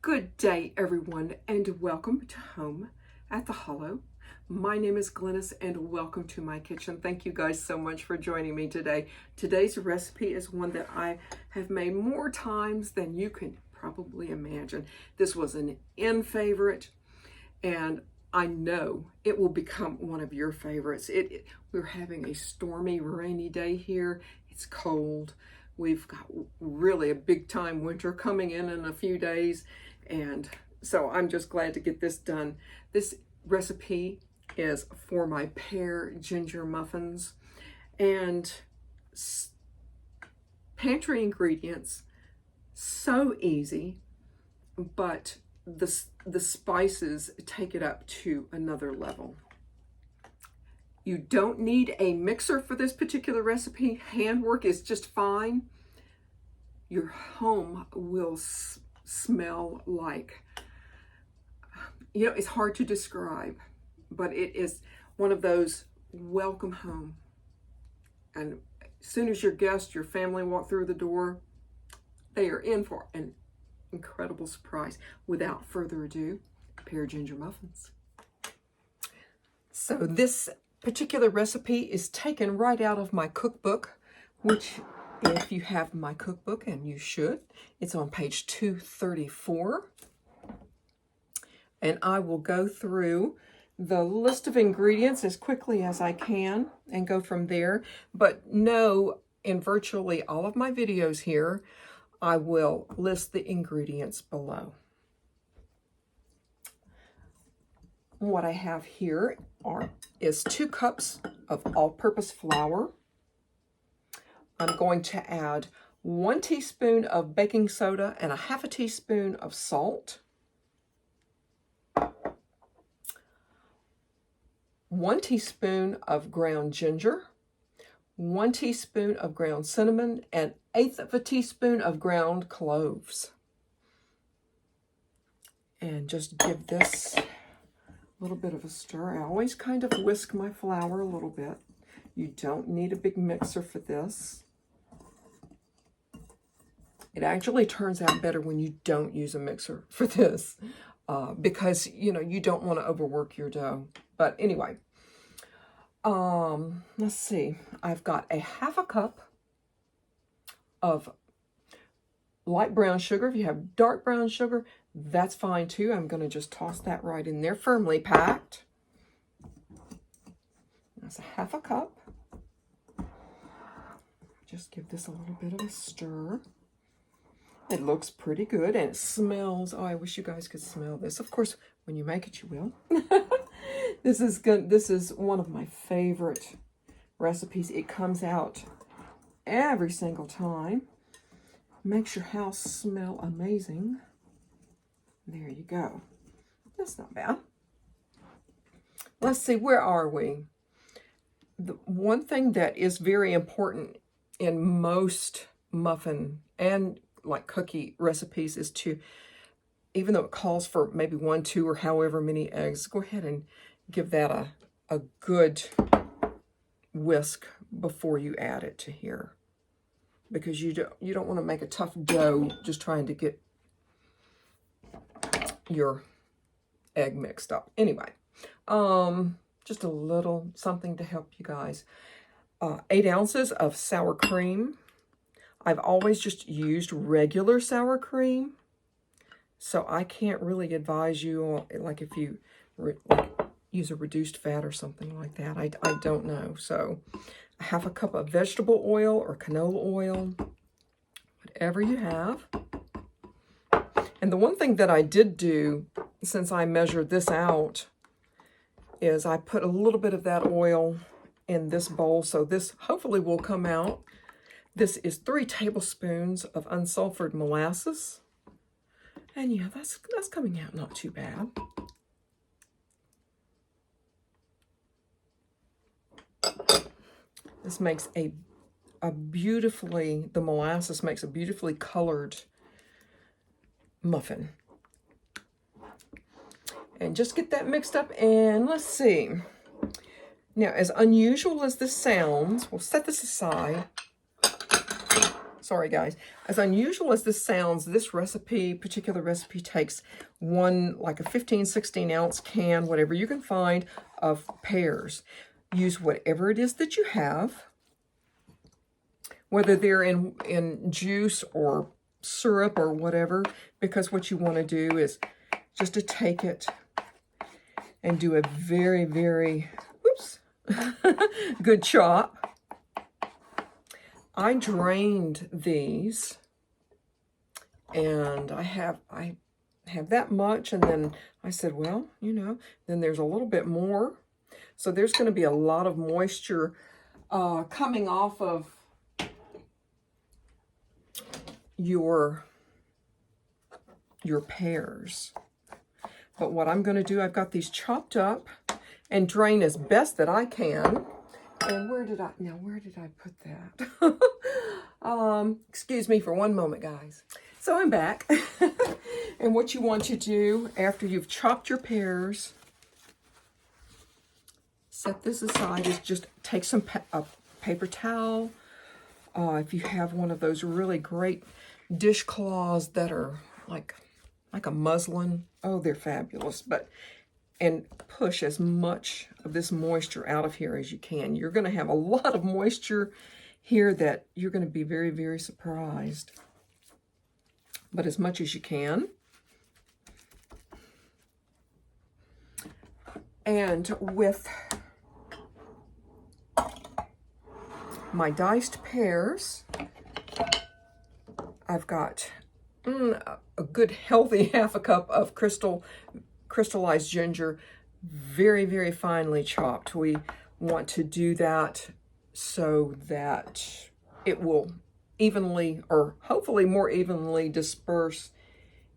Good day, everyone, and welcome to Home at the Hollow. My name is Glennis, and welcome to my kitchen. Thank you guys so much for joining me today. Today's recipe is one that I have made more times than you can probably imagine. This was an in favorite, and I know it will become one of your favorites. We're having a stormy, rainy day here. It's cold. We've got really a big time winter coming in a few days. And so I'm just glad to get this done. This recipe is for my pear ginger muffins, and pantry ingredients, so easy, but the spices take it up to another level. You don't need a mixer for this particular recipe. Handwork is just fine. Your home will smell like, it's hard to describe, but it is one of those welcome home. And as soon as your guests, your family walk through the door, they are in for an incredible surprise. Without further ado, pear ginger muffins. So this particular recipe is taken right out of my cookbook, which, if you have my cookbook, and you should, it's on page 234. And I will go through the list of ingredients as quickly as I can and go from there. But know, in virtually all of my videos here, I will list the ingredients below. What I have here is 2 cups of all-purpose flour. I'm going to add 1 teaspoon of baking soda and a half a teaspoon of salt. 1 teaspoon of ground ginger, 1 teaspoon of ground cinnamon, and 1/8 of a teaspoon of ground cloves. And just give this a little bit of a stir. I always kind of whisk my flour a little bit. You don't need a big mixer for this. It actually turns out better when you don't use a mixer for this, because, you don't want to overwork your dough. But anyway, let's see. I've got a half a cup of light brown sugar. If you have dark brown sugar, that's fine too. I'm going to just toss that right in there, firmly packed. That's a half a cup. Just give this a little bit of a stir. It looks pretty good, and it smells. Oh, I wish you guys could smell this. Of course, when you make it, you will. This is good. This is one of my favorite recipes. It comes out every single time. Makes your house smell amazing. There you go. That's not bad. Let's see, where are we? The one thing that is very important in most muffin and like cookie recipes is to, even though it calls for maybe 1, 2, or however many eggs, go ahead and give that a good whisk before you add it to here, because you don't want to make a tough dough just trying to get your egg mixed up. Anyway, just a little something to help you guys. 8 ounces of sour cream. I've always just used regular sour cream, so I can't really advise you, like if you use a reduced fat or something like that. I don't know. So a half a cup of vegetable oil or canola oil, whatever you have. And the one thing that I did do, since I measured this out, is I put a little bit of that oil in this bowl, so this hopefully will come out. This is 3 tablespoons of unsulfured molasses. And yeah, that's coming out not too bad. This makes the molasses makes a beautifully colored muffin. And just get that mixed up, and let's see. Now, as unusual as this sounds, we'll set this aside sorry guys, as unusual as this sounds, this particular recipe takes like a 15, 16 ounce can, whatever you can find, of pears. Use whatever it is that you have, whether they're in juice or syrup or whatever, because what you want to do is just to take it and do a very, very, good chop. I drained these, and I have that much, and then I said, well, you know, then there's a little bit more. So there's going to be a lot of moisture coming off of your pears. But what I'm going to do, I've got these chopped up and drain as best that I can. And where did I put that? Excuse me for one moment, guys. So I'm back. And what you want to do after you've chopped your pears, set this aside, is just take some paper towel. If you have one of those really great dishcloths that are like a muslin, oh, they're fabulous. And push as much of this moisture out of here as you can. You're going to have a lot of moisture here that you're going to be very, very surprised. But as much as you can. And with my diced pears, I've got a good healthy half a cup of crystallized ginger, very, very finely chopped. We want to do that so that it will evenly, or hopefully more evenly, disperse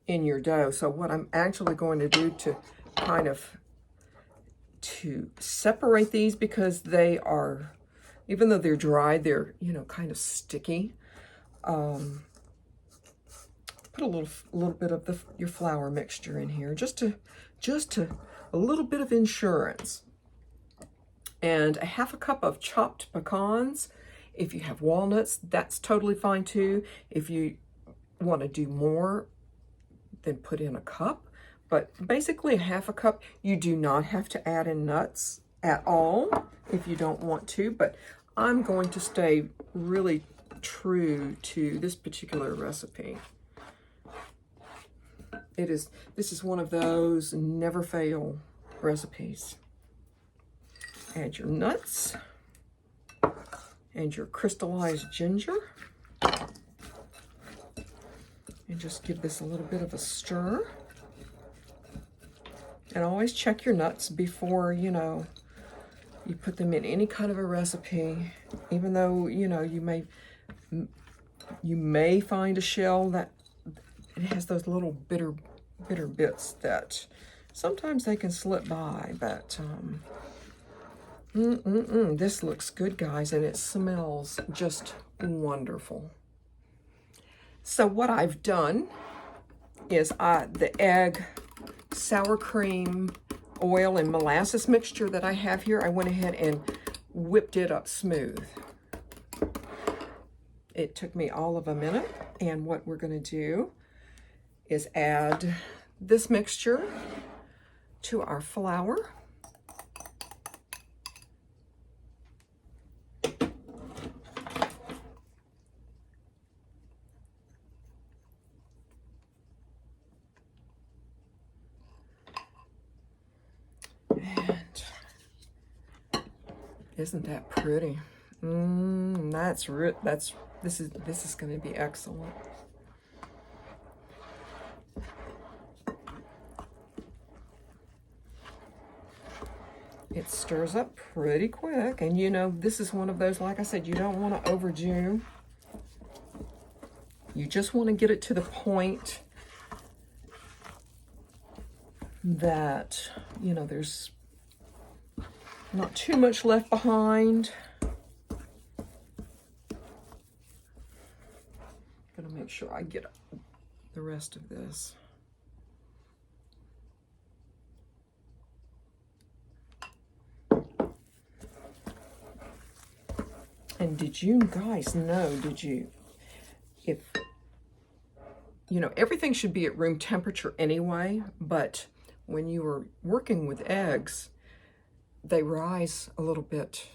in your dough. So what I'm actually going to do to separate these, because they are, even though they're dry, they're, you know, kind of sticky. Put a little bit of your flour mixture in here, just to a little bit of insurance. And a half a cup of chopped pecans. If you have walnuts, that's totally fine too. If you want to do more, then put in a cup. But basically a half a cup. You do not have to add in nuts at all if you don't want to, but I'm going to stay really true to this particular recipe. This is one of those never fail recipes. Add your nuts and your crystallized ginger. And just give this a little bit of a stir. And always check your nuts before, you know, you put them in any kind of a recipe. Even though, you know, you may find a shell that it has those little bitter bits that sometimes they can slip by, but this looks good, guys, and it smells just wonderful. So what I've done is the egg, sour cream, oil, and molasses mixture that I have here, I went ahead and whipped it up smooth. It took me all of a minute, and what we're going to do is add this mixture to our flour. And isn't that pretty? This is going to be excellent. It stirs up pretty quick, and you know, this is one of those, like I said, you don't want to overdo. You just want to get it to the point that, you know, there's not too much left behind. Gonna make sure I get the rest of this. And did you guys know, if, you know, everything should be at room temperature anyway, but when you are working with eggs, they rise a little bit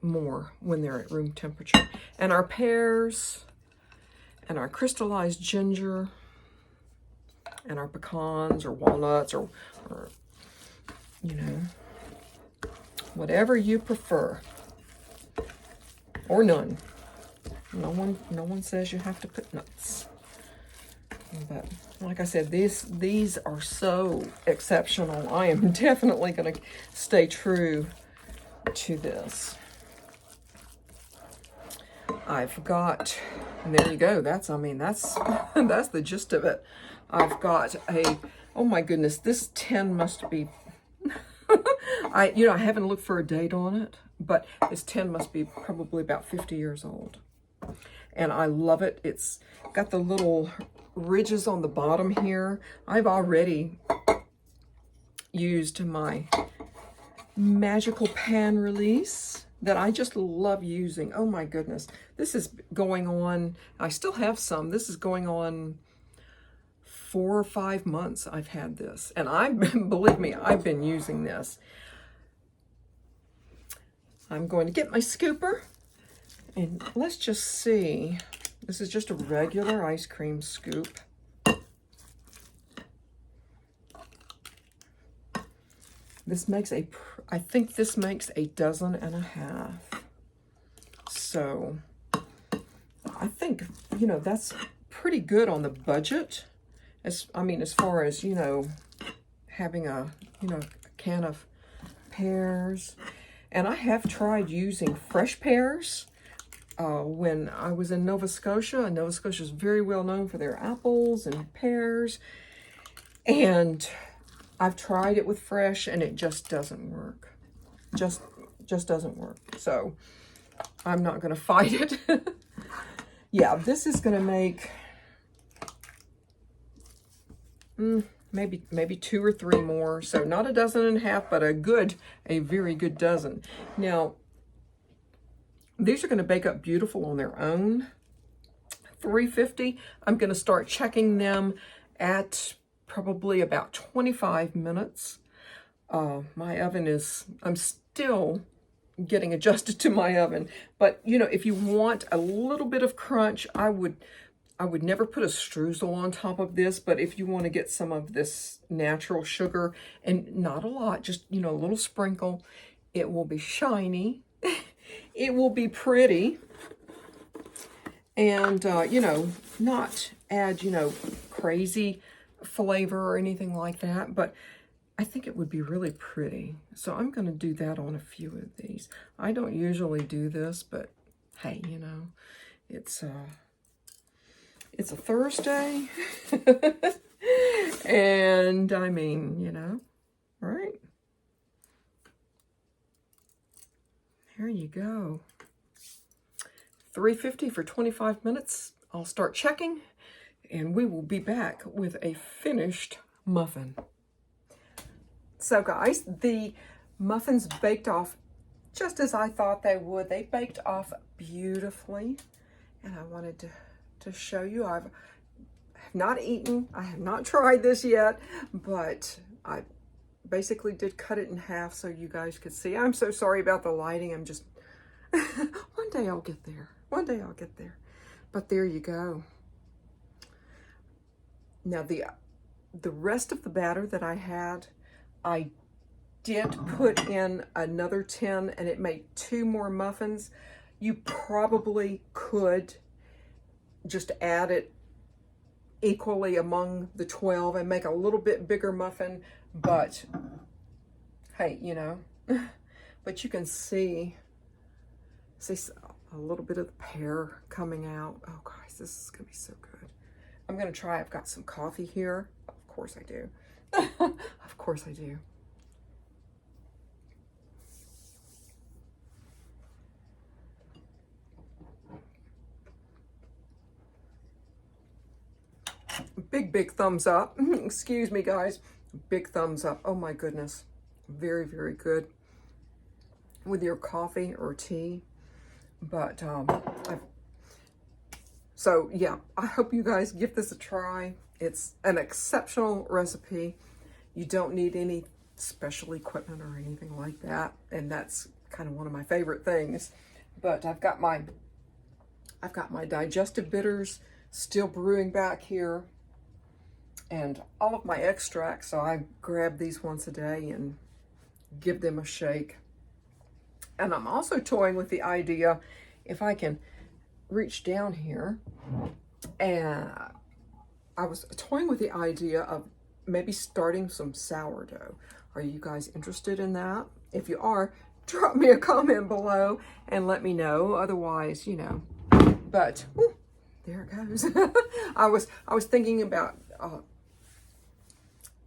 more when they're at room temperature. And our pears and our crystallized ginger and our pecans or walnuts or you know, whatever you prefer, or none. No one says you have to put nuts. But like I said, these are so exceptional. I am definitely going to stay true to this. I've got, and there you go. That's that's the gist of it. I've got oh my goodness, this tin must be, I haven't looked for a date on it, but this tin must be probably about 50 years old. And I love it. It's got the little ridges on the bottom here. I've already used my magical pan release that I just love using. Oh my goodness. This is going on, I still have some. This is going on 4 or 5 months I've had this. And believe me, I've been using this. I'm going to get my scooper and let's just see. This is just a regular ice cream scoop. This makes I think this makes 1.5 dozen. So I think, you know, that's pretty good on the budget. As far as, you know, having a can of pears. And I have tried using fresh pears when I was in Nova Scotia. And Nova Scotia is very well known for their apples and pears. And I've tried it with fresh and it just doesn't work. Just doesn't work. So I'm not going to fight it. Yeah, this is going to make maybe 2 or 3 more. So not 1.5 dozen, but a very good dozen. Now, these are going to bake up beautiful on their own. 350. I'm going to start checking them at probably about 25 minutes. My oven I'm still getting adjusted to my oven. But, you know, if you want a little bit of crunch, I would never put a streusel on top of this, but if you want to get some of this natural sugar, and not a lot, just, you know, a little sprinkle, it will be shiny. It will be pretty. And, you know, not add, you know, crazy flavor or anything like that, but I think it would be really pretty. So I'm going to do that on a few of these. I don't usually do this, but hey, you know, it's a Thursday. And I mean, you know, right? There you go. 350 for 25 minutes. I'll start checking and we will be back with a finished muffin. So guys, the muffins baked off just as I thought they would. They baked off beautifully, and I wanted to show you. I have not eaten, I have not tried this yet, but I basically did cut it in half so you guys could see. I'm so sorry about the lighting. I'm just, one day I'll get there. One day I'll get there. But there you go. Now the rest of the batter that I had, I did put in another tin and it made 2 more muffins. You probably could just add it equally among the 12 and make a little bit bigger muffin, but hey, you know, but you can see a little bit of the pear coming out. Oh guys, this is gonna be so good. I'm gonna try. I've got some coffee here. Of course I do. Of course I do. Big thumbs up. Excuse me, guys. Big thumbs up. Oh my goodness. Very, very good with your coffee or tea. But I've So yeah, I hope you guys give this a try. It's an exceptional recipe. You don't need any special equipment or anything like that. And that's kind of one of my favorite things. But I've got my digestive bitters still brewing back here, and all of my extracts. So I grab these once a day and give them a shake. And I'm also toying with the idea, if I can reach down here, and I was toying with the idea of maybe starting some sourdough. Are you guys interested in that? If you are, drop me a comment below and let me know. Otherwise, you know, but whew, there it goes. I was thinking about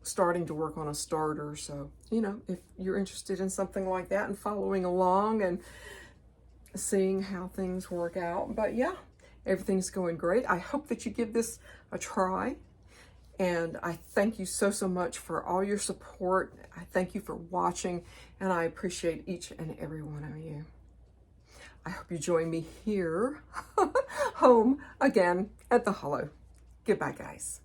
starting to work on a starter. So, you know, if you're interested in something like that and following along and seeing how things work out. But yeah, everything's going great. I hope that you give this a try. And I thank you so, so much for all your support. I thank you for watching, and I appreciate each and every one of you. I hope you join me here, home again at the Hollow. Goodbye, guys.